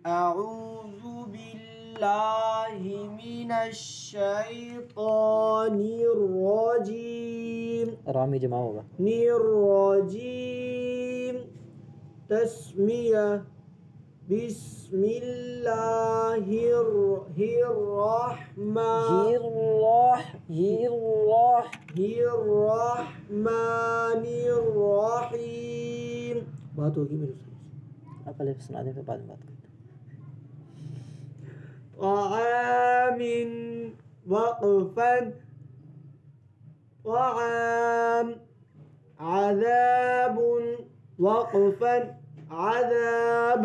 أعوذ بالله من الشيطان الرجيم रामी जमा होगा الرجيم تسمية بسم الله الرحمن الرحيم बात होगी मेरे से आप पहले सुना दें फिर बाद में बात करते हैं طعام وقفا طعام عذاب وقفا عذاب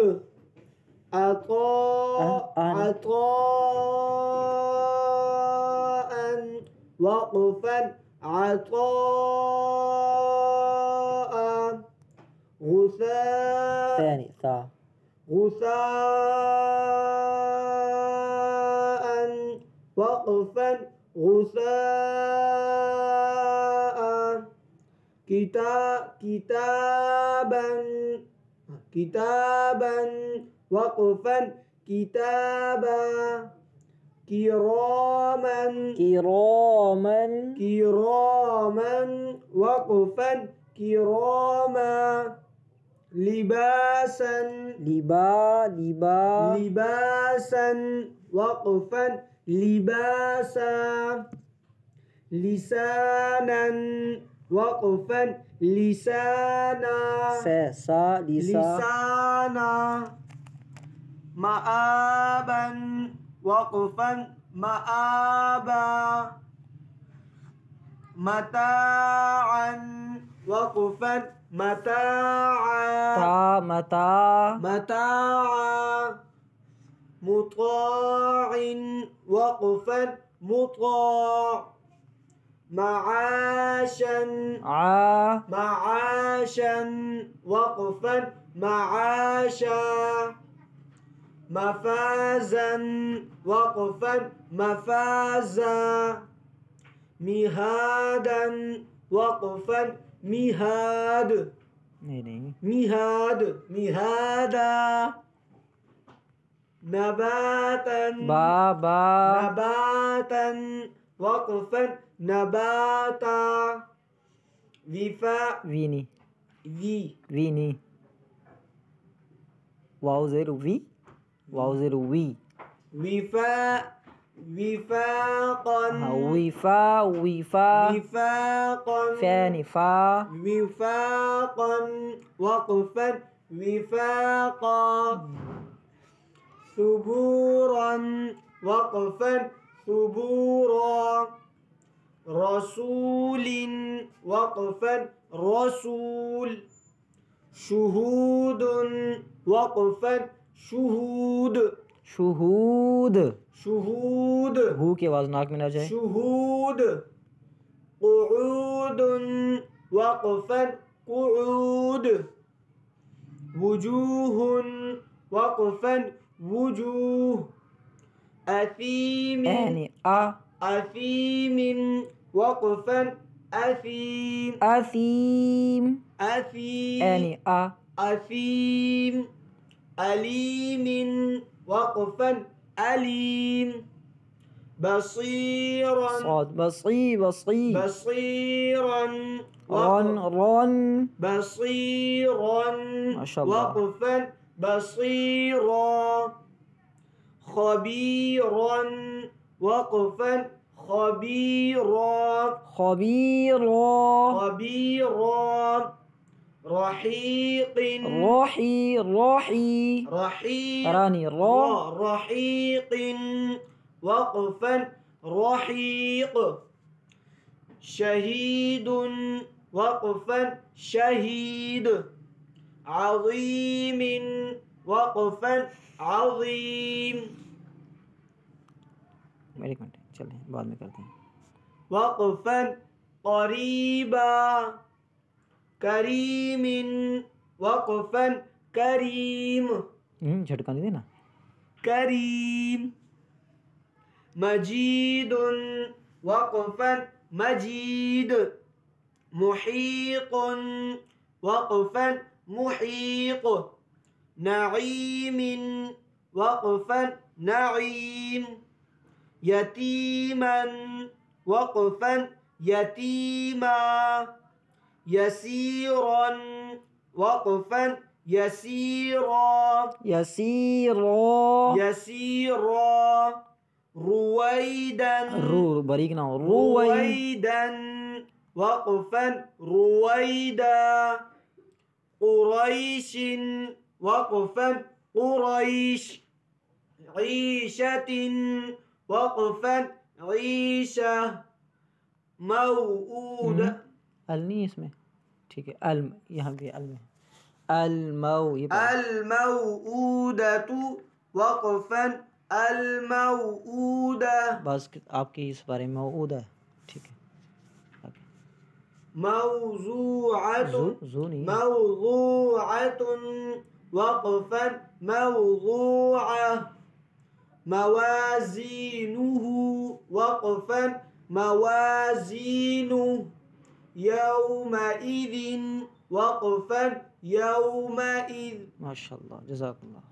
عطاء وقفا عطاء غثاء ثاني ثا غثاء وقفا غثاء كتابا وقفا كتابا كراما وقفا كراما لباسا وقفا لباسا لسانا وقفا لسانا لسانا مآبا وقفا مآبا متاعا وقفا متاعا مطاع وقفا مطاع معاشا وقفا معاشا مفازا وقفا مفازا مهادا وقفا مهاد مهادا نباتا وقفا نباتا ويني واو زيرو وي وفاقا وفاقا ثاني فا وفاقا وقفا وفاقا ثبورا وقفا ثبورا رسول وقفا رسول شهود وقفا شهود हु की आवाज नाक में ना जाए شهود قعود وقفا قعود وجوه وقفا وجوه أثيم أثيم وقفا أثيم أثيم أليم وقفا أليم بصيرا بصيرا بصيرا ما شاء الله وقفا بصيرا خبيرا وقفا خبيرا رحيق رحيق وقفا رحيق شهيد وقفا شهيد عظيم وقفا عظيم एक मिनट चलें बाद में करते हैं وقفا قريبا كريم وقفا كريم झटका नहीं देना كريم مجيد وقفا مجيد محيق وقفا محيق نعيم وقفا نعيم يتيما وقفا يتيما يسيرا وقفا يسيرا यसीरो يسيرا رويدا रू बारीक ना हो रूवई رويدا وقفا رويدا قريش وقفا قريش عيشة وقفا عيشة موؤودة अल नहीं है इसमें ठीक है अल यहाँ भी अल में अल मऊ ये पढ़ो। الموؤودة وقفا الموؤودة बस आपकी इस बारे में मऊद है ठीक है आगे। موضوعة जू नहीं है। موضوعة وقفا موضوعة موازينه وقفا موازينه يومئذ وقفا يومئذ माशाल्लाह जज़ाकल्लाह।